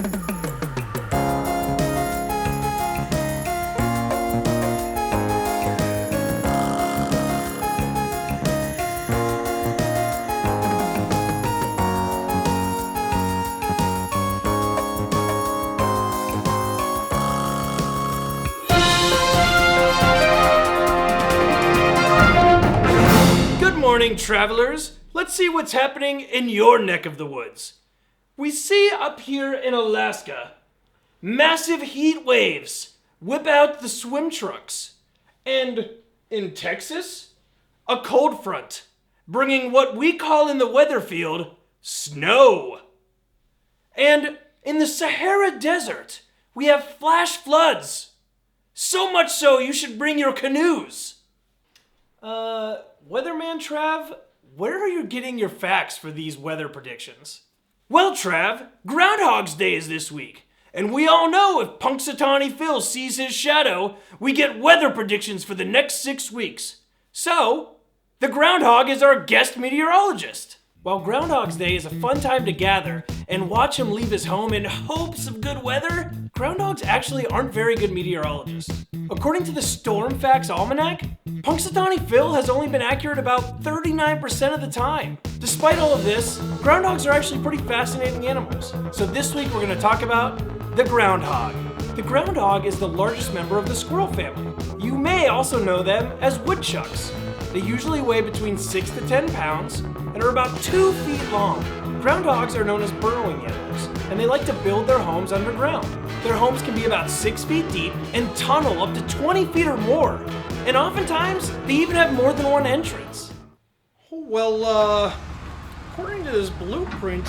Good morning, travelers. Let's see what's happening in your neck of the woods. We see up here in Alaska, massive heat waves whip out the swim trunks. And in Texas, a cold front, bringing what we call in the weather field, snow. And in the Sahara Desert, we have flash floods. So much so you should bring your canoes. Weatherman Trav, where are you getting your facts for these weather predictions? Well, Trav, Groundhog's Day is this week, and we all know if Punxsutawney Phil sees his shadow, we get weather predictions for the next 6 weeks. So, the Groundhog is our guest meteorologist. While Groundhog's Day is a fun time to gather and watch him leave his home in hopes of good weather, groundhogs actually aren't very good meteorologists. According to the Storm Facts Almanac, Punxsutawney Phil has only been accurate about 39% of the time. Despite all of this, groundhogs are actually pretty fascinating animals. So this week we're going to talk about the groundhog. The groundhog is the largest member of the squirrel family. You may also know them as woodchucks. They usually weigh between 6 to 10 pounds and are about 2 feet long. Groundhogs are known as burrowing animals, and they like to build their homes underground. Their homes can be about 6 feet deep and tunnel up to 20 feet or more. And oftentimes, they even have more than one entrance. Well, according to this blueprint,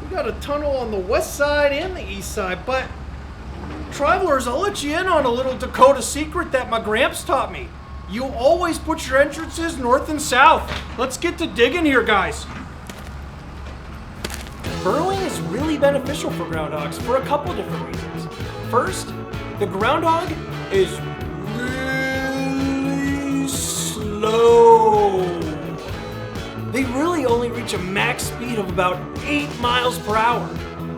we got a tunnel on the west side and the east side, but travelers, I'll let you in on a little Dakota secret that my gramps taught me. You always put your entrances north and south. Let's get to digging here, guys. Burrowing is really beneficial for groundhogs for a couple different reasons. First, the groundhog is really slow. They really only reach a max speed of about 8 miles per hour.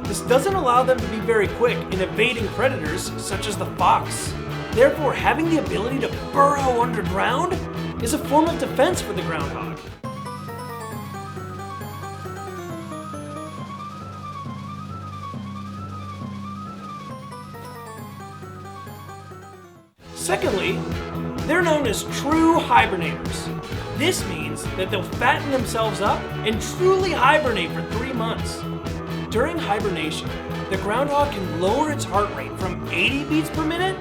This doesn't allow them to be very quick in evading predators such as the fox. Therefore, having the ability to burrow underground is a form of defense for the groundhog. Secondly, they're known as true hibernators. This means that they'll fatten themselves up and truly hibernate for 3 months. During hibernation, the groundhog can lower its heart rate from 80 beats per minute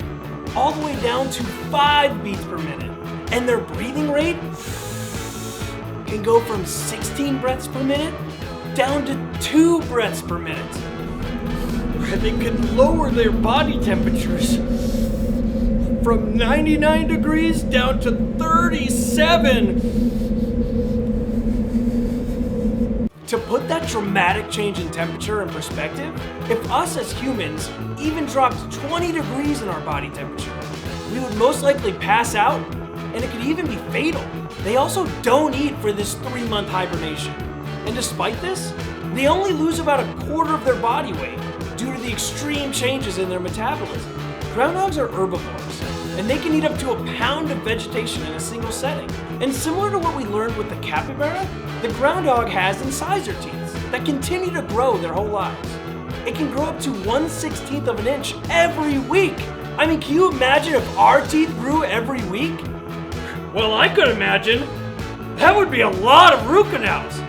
all the way down to 5 beats per minute. And their breathing rate can go from 16 breaths per minute down to 2 breaths per minute. And they can lower their body temperatures from 99 degrees down to 37. To put that dramatic change in temperature in perspective, if us as humans even dropped 20 degrees in our body temperature, we would most likely pass out, and it could even be fatal. They also don't eat for this 3-month hibernation. And despite this, they only lose about a quarter of their body weight due to the extreme changes in their metabolism. Groundhogs are herbivores, and they can eat up to a pound of vegetation in a single setting. And similar to what we learned with the capybara, the groundhog has incisor teeth that continue to grow their whole lives. It can grow up to 1/16 of an inch every week. I mean, can you imagine if our teeth grew every week? Well, I could imagine. That would be a lot of root canals.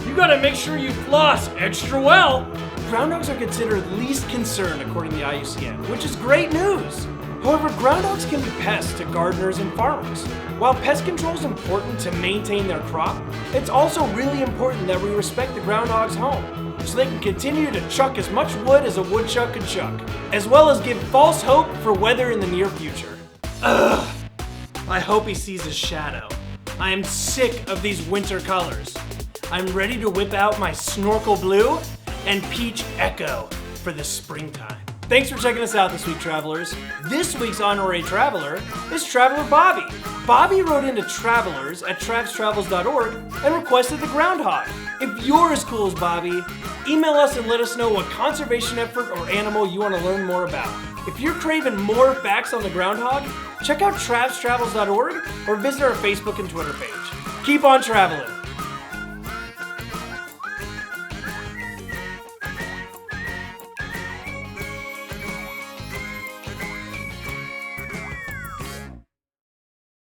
You gotta make sure you floss extra well. Groundhogs are considered least concern according to the IUCN, which is great news. However, groundhogs can be pests to gardeners and farmers. While pest control is important to maintain their crop, it's also really important that we respect the groundhog's home, so they can continue to chuck as much wood as a woodchuck could chuck, as well as give false hope for weather in the near future. Ugh! I hope he sees his shadow. I am sick of these winter colors. I'm ready to whip out my snorkel blue and peach echo for the springtime. Thanks for checking us out this week, travelers. This week's honorary traveler is Traveler Bobby. Bobby wrote into travelers at travstravels.org and requested the groundhog. If you're as cool as Bobby, email us and let us know what conservation effort or animal you want to learn more about. If you're craving more facts on the groundhog, check out travstravels.org or visit our Facebook and Twitter page. Keep on traveling.